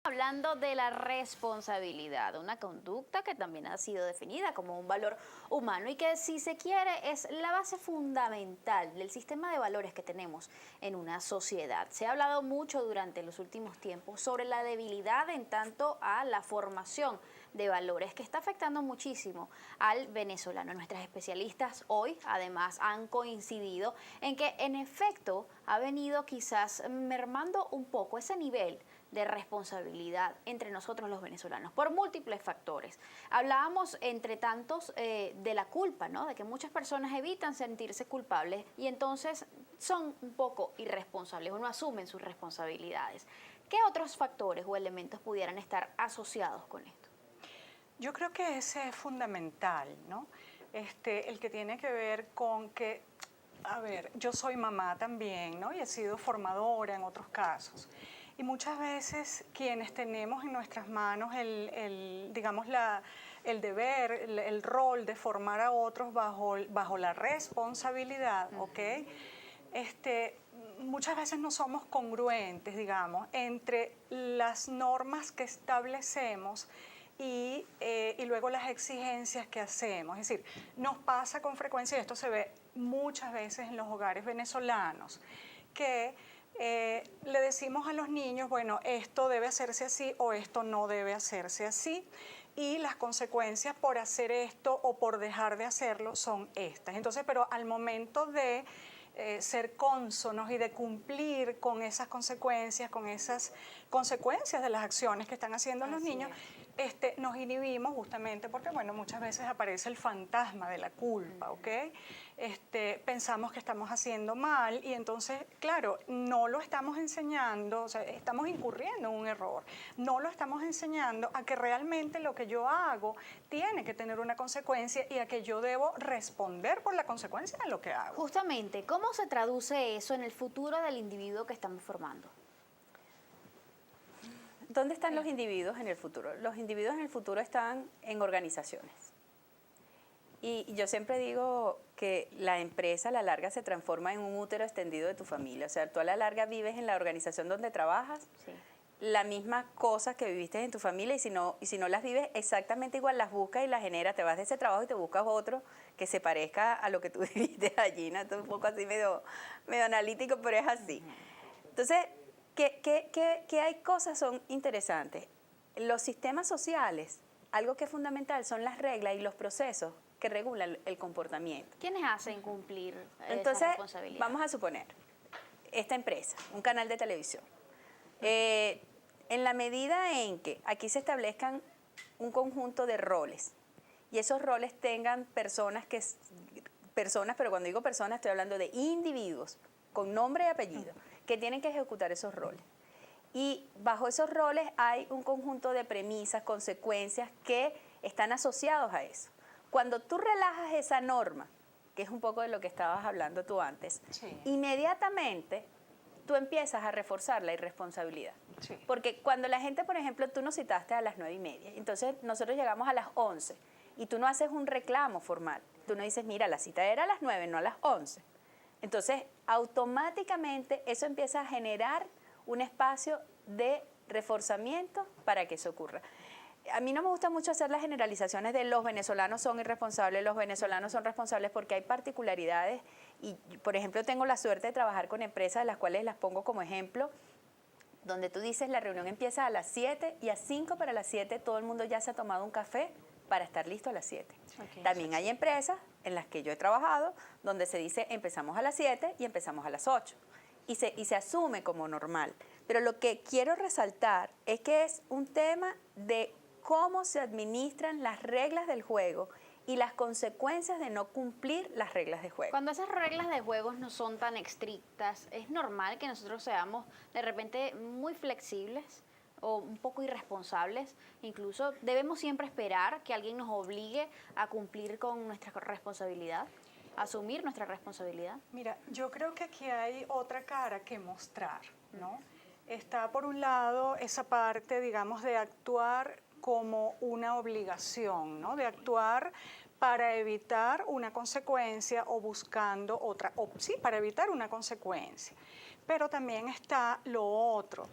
Hablando de la responsabilidad, una conducta que también ha sido definida como un valor humano y que, si se quiere, es la base fundamental del sistema de valores que tenemos en una sociedad. Se ha hablado mucho durante los últimos tiempos sobre la debilidad en tanto a la formación de valores, que está afectando muchísimo al venezolano. Nuestras especialistas hoy además han coincidido en que en efecto ha venido quizás mermando un poco ese nivel de responsabilidad entre nosotros los venezolanos por múltiples factores. Hablábamos entre tantos de la culpa, ¿no? De que muchas personas evitan sentirse culpables y entonces son un poco irresponsables o no asumen sus responsabilidades. ¿Qué otros factores o elementos pudieran estar asociados con esto? Yo creo que ese es fundamental, ¿no? El que tiene que ver con que, a ver, yo soy mamá también, ¿no? Y he sido formadora en otros casos. Y muchas veces quienes tenemos en nuestras manos digamos, el deber, el rol de formar a otros bajo la responsabilidad, ¿ok? Muchas veces no somos congruentes, digamos, entre las normas que establecemos y luego las exigencias que hacemos. Es decir, nos pasa con frecuencia, y esto se ve muchas veces en los hogares venezolanos, que le decimos a los niños, bueno, esto debe hacerse así o esto no debe hacerse así, y las consecuencias por hacer esto o por dejar de hacerlo son estas. Entonces, pero al momento de ser cónsonos y de cumplir con esas consecuencias de las acciones que están haciendo los niños, nos inhibimos justamente porque, bueno, muchas veces aparece el fantasma de la culpa, ¿ok? Pensamos que estamos haciendo mal y entonces, claro, no lo estamos enseñando, o sea, estamos incurriendo en un error, no lo estamos enseñando a que realmente lo que yo hago tiene que tener una consecuencia y a que yo debo responder por la consecuencia de lo que hago. Justamente, ¿cómo se traduce eso en el futuro del individuo que estamos formando? ¿Dónde están los individuos en el futuro? Los individuos en el futuro están en organizaciones. Y yo siempre digo que la empresa a la larga se transforma en un útero extendido de tu familia. O sea, tú a la larga vives en la organización donde trabajas, sí, la misma cosa que viviste en tu familia, y si no las vives exactamente igual, las buscas y las generas. Te vas de ese trabajo y te buscas otro que se parezca a lo que tú viviste allí, ¿no? Esto es un poco así medio analítico, pero es así. Entonces, ¿qué hay cosas son interesantes? Los sistemas sociales, algo que es fundamental son las reglas y los procesos que regulan el comportamiento. ¿Quiénes hacen cumplir Entonces, esa responsabilidad? Vamos a suponer, esta empresa, un canal de televisión, en la medida en que aquí se establezcan un conjunto de roles y esos roles tengan personas, pero cuando digo personas estoy hablando de individuos con nombre y apellido, que tienen que ejecutar esos roles. Y bajo esos roles hay un conjunto de premisas, consecuencias que están asociados a eso. Cuando tú relajas esa norma, que es un poco de lo que estabas hablando tú antes, sí, inmediatamente tú empiezas a reforzar la irresponsabilidad. Sí. Porque cuando la gente, por ejemplo, tú nos citaste a las 9:30, entonces nosotros llegamos a las 11 y tú no haces un reclamo formal. Tú no dices, mira, la cita era a las 9, no a las 11. Entonces, automáticamente eso empieza a generar un espacio de reforzamiento para que eso ocurra. A mí no me gusta mucho hacer las generalizaciones de los venezolanos son irresponsables, los venezolanos son responsables, porque hay particularidades y, por ejemplo, tengo la suerte de trabajar con empresas de las cuales las pongo como ejemplo, donde tú dices la reunión empieza a las 7 y a 5 para las 7 todo el mundo ya se ha tomado un café para estar listo a las 7. Okay. También hay empresas en las que yo he trabajado donde se dice empezamos a las 7 y empezamos a las 8 y se asume como normal. Pero lo que quiero resaltar es que es un tema de cómo se administran las reglas del juego y las consecuencias de no cumplir las reglas de juego. Cuando esas reglas de juego no son tan estrictas, ¿es normal que nosotros seamos de repente muy flexibles o un poco irresponsables? Incluso, ¿debemos siempre esperar que alguien nos obligue a cumplir con nuestra responsabilidad? ¿Asumir nuestra responsabilidad? Mira, yo creo que aquí hay otra cara que mostrar, ¿no? Está por un lado esa parte, digamos, de actuar como una obligación, ¿no? De actuar para evitar una consecuencia o buscando otra, sí, para evitar una consecuencia. Pero también está lo otro.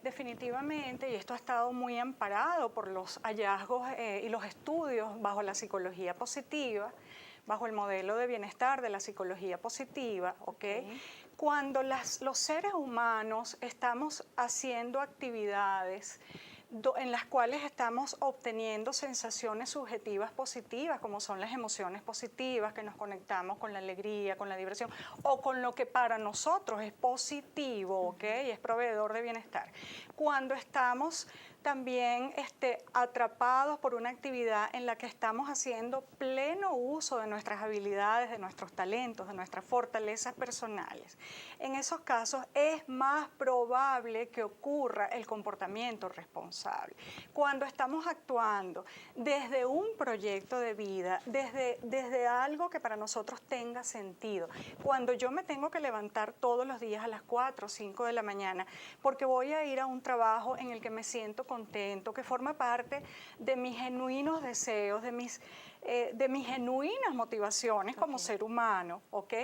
Definitivamente, y esto ha estado muy amparado por los hallazgos y los estudios bajo la psicología positiva, bajo el modelo de bienestar de la psicología positiva, ¿ok? Cuando los seres humanos estamos haciendo actividades en las cuales estamos obteniendo sensaciones subjetivas positivas, como son las emociones positivas, que nos conectamos con la alegría, con la diversión, o con lo que para nosotros es positivo, ¿ok? Y es proveedor de bienestar. Cuando estamos también atrapados por una actividad en la que estamos haciendo pleno uso de nuestras habilidades, de nuestros talentos, de nuestras fortalezas personales. En esos casos es más probable que ocurra el comportamiento responsable. Cuando estamos actuando desde un proyecto de vida, desde algo que para nosotros tenga sentido, cuando yo me tengo que levantar todos los días a las 4 o 5 de la mañana, porque voy a ir a un trabajo en el que me siento contento, que forma parte de mis genuinos deseos, de mis genuinas motivaciones como ser humano, ¿ok?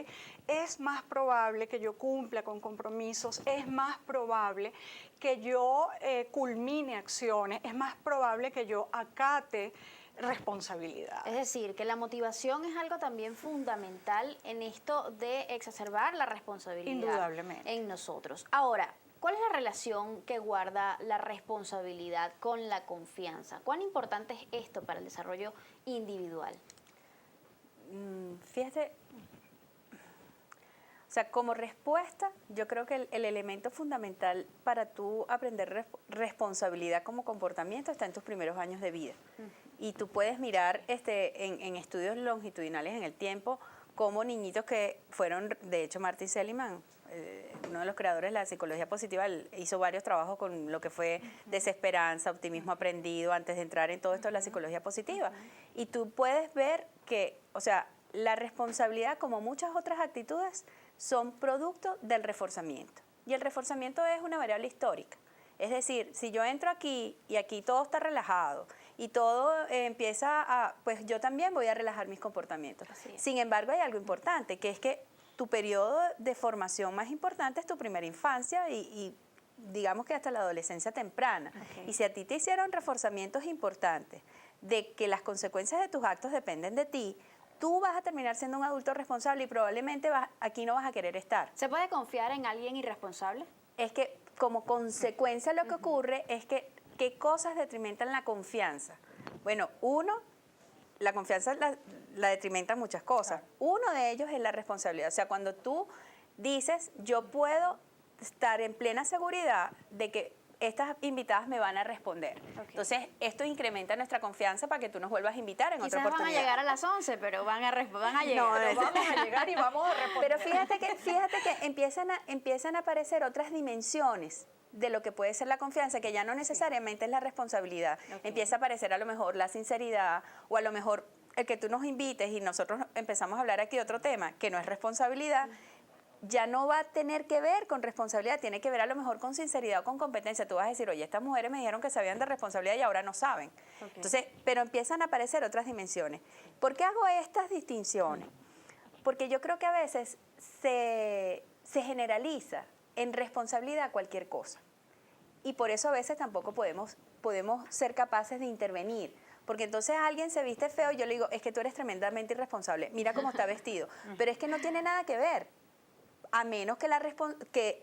Es más probable que yo cumpla con compromisos, es más probable que yo culmine acciones, es más probable que yo acate responsabilidad. Es decir, que la motivación es algo también fundamental en esto de exacerbar la responsabilidad Indudablemente. en nosotros. Ahora, ¿cuál es la relación que guarda la responsabilidad con la confianza? ¿Cuán importante es esto para el desarrollo individual? Fíjate, o sea, como respuesta, yo creo que el elemento fundamental para tú aprender responsabilidad como comportamiento está en tus primeros años de vida. Y tú puedes mirar en estudios longitudinales en el tiempo como niñitos que fueron, de hecho Martin Seligman, uno de los creadores de la psicología positiva, hizo varios trabajos con lo que fue desesperanza, optimismo aprendido, antes de entrar en todo esto de la psicología positiva. Y tú puedes ver que, o sea, la responsabilidad, como muchas otras actitudes, son producto del reforzamiento. Y el reforzamiento es una variable histórica. Es decir, si yo entro aquí y aquí todo está relajado y todo empieza a, pues yo también voy a relajar mis comportamientos. Sin embargo, hay algo importante, que es que tu periodo de formación más importante es tu primera infancia y digamos que hasta la adolescencia temprana. Y si a ti te hicieron reforzamientos importantes de que las consecuencias de tus actos dependen de ti, tú vas a terminar siendo un adulto responsable y probablemente aquí no vas a querer estar. ¿Se puede confiar en alguien irresponsable? Es que como consecuencia lo que ocurre es que ¿qué cosas detrimentan la confianza? Bueno, la confianza la detrimentan muchas cosas. Uno de ellos es la responsabilidad. O sea, cuando tú dices, yo puedo estar en plena seguridad de que estas invitadas me van a responder. Entonces, esto incrementa nuestra confianza para que tú nos vuelvas a invitar en otra oportunidad. Quizás van a llegar a las 11, pero van a llegar. No, vamos a llegar y vamos a responder. Pero fíjate que empiezan a aparecer otras dimensiones de lo que puede ser la confianza, que ya no necesariamente es la responsabilidad. Empieza a aparecer a lo mejor la sinceridad, o a lo mejor el que tú nos invites y nosotros empezamos a hablar aquí de otro tema, que no es responsabilidad, ya no va a tener que ver con responsabilidad, tiene que ver a lo mejor con sinceridad o con competencia. Tú vas a decir, oye, estas mujeres me dijeron que sabían de responsabilidad y ahora no saben. Entonces, pero empiezan a aparecer otras dimensiones. ¿Por qué hago estas distinciones? Porque yo creo que a veces se generaliza en responsabilidad cualquier cosa. Y por eso a veces tampoco podemos ser capaces de intervenir. Porque entonces alguien se viste feo y yo le digo, es que tú eres tremendamente irresponsable, mira cómo está vestido. Pero es que no tiene nada que ver. A menos que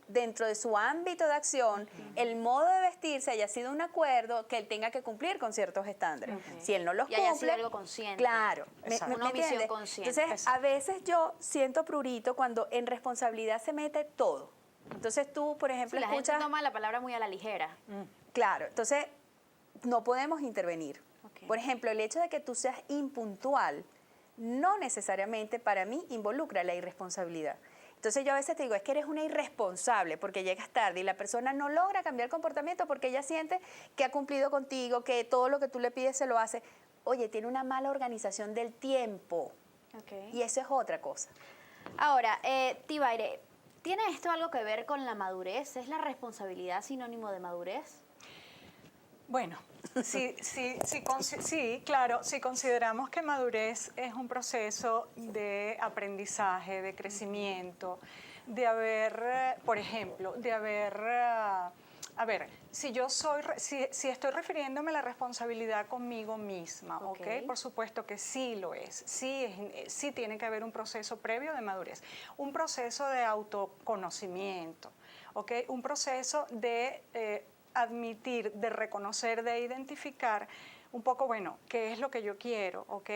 dentro de su ámbito de acción, el modo de vestirse haya sido un acuerdo que él tenga que cumplir con ciertos estándares. Si él no los cumple, haya sido algo consciente. Claro, una visión consciente. Entonces, a veces yo siento prurito cuando en responsabilidad se mete todo. Entonces tú, por ejemplo, la escuchas... gente toma la palabra muy a la ligera. Claro, entonces no podemos intervenir. Por ejemplo, el hecho de que tú seas impuntual no necesariamente para mí involucra la irresponsabilidad. Entonces yo a veces te digo, es que eres una irresponsable porque llegas tarde y la persona no logra cambiar comportamiento porque ella siente que ha cumplido contigo, que todo lo que tú le pides se lo hace. Oye, tiene una mala organización del tiempo. Y eso es otra cosa. Ahora, Tibaire, ¿tiene esto algo que ver con la madurez? ¿Es la responsabilidad sinónimo de madurez? Bueno, sí, claro, si consideramos que madurez es un proceso de aprendizaje, de crecimiento, de haber, por ejemplo, de haber, a ver, si estoy refiriéndome a la responsabilidad conmigo misma, ¿ok? Por supuesto que sí lo es, sí tiene que haber un proceso previo de madurez, un proceso de autoconocimiento, ¿ok? Un proceso de admitir, de reconocer, de identificar un poco, bueno, qué es lo que yo quiero, ¿ok?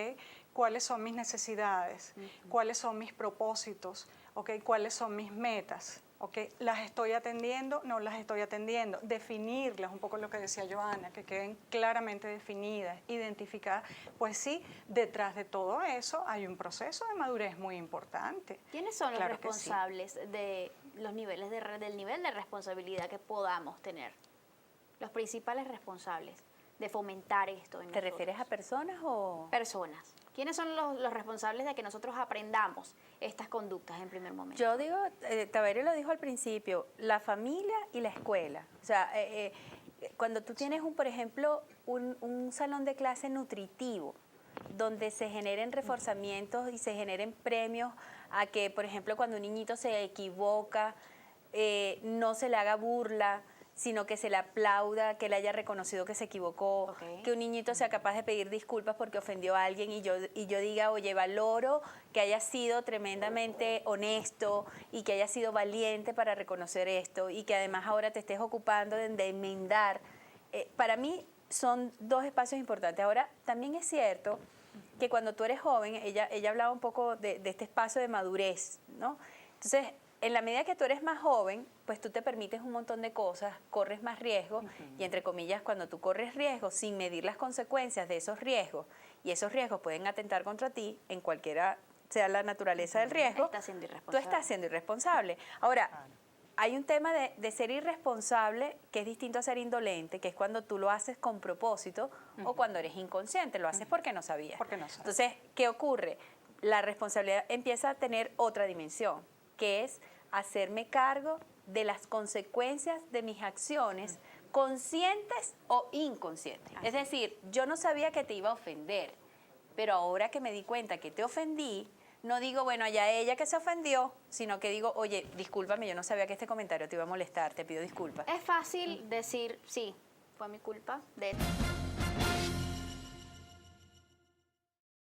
Cuáles son mis necesidades, cuáles son mis propósitos, ¿ok? Cuáles son mis metas, ¿ok? ¿Las estoy atendiendo? ¿No las estoy atendiendo? Definirlas, un poco lo que decía Joana, que queden claramente definidas, identificadas. Pues sí, detrás de todo eso hay un proceso de madurez muy importante. ¿Quiénes son los Claro que sí. responsables de los niveles del nivel de responsabilidad que podamos tener? Los principales responsables de fomentar esto en ¿Te nosotros. refieres a personas o...? Personas. ¿Quiénes son los responsables de que nosotros aprendamos estas conductas en primer momento? Yo digo, Taberio lo dijo al principio, la familia y la escuela. O sea, cuando tú tienes, por ejemplo, un salón de clase nutritivo, donde se generen reforzamientos y se generen premios a que, por ejemplo, cuando un niñito se equivoca, no se le haga burla, sino que se le aplauda, que le haya reconocido que se equivocó, que un niñito sea capaz de pedir disculpas porque ofendió a alguien y yo diga, oye, valoro que haya sido tremendamente honesto y que haya sido valiente para reconocer esto y que además ahora te estés ocupando de enmendar. Para mí son dos espacios importantes. Ahora, también es cierto que cuando tú eres joven, ella hablaba un poco de este espacio de madurez, ¿no? Entonces, en la medida que tú eres más joven, pues tú te permites un montón de cosas, corres más riesgos y entre comillas, cuando tú corres riesgos sin medir las consecuencias de esos riesgos y esos riesgos pueden atentar contra ti en cualquiera sea la naturaleza del riesgo, Estás siendo tú irresponsable. estás siendo irresponsable. Ahora, hay un tema de ser irresponsable que es distinto a ser indolente, que es cuando tú lo haces con propósito o cuando eres inconsciente, lo haces porque no sabías. Porque no sabes. Entonces, ¿qué ocurre? La responsabilidad empieza a tener otra dimensión, que es hacerme cargo de las consecuencias de mis acciones, conscientes o inconscientes. Es decir, yo no sabía que te iba a ofender, pero ahora que me di cuenta que te ofendí, no digo, bueno, allá ella que se ofendió, sino que digo, oye, discúlpame, yo no sabía que este comentario te iba a molestar, te pido disculpas. Es fácil decir, sí, fue mi culpa, de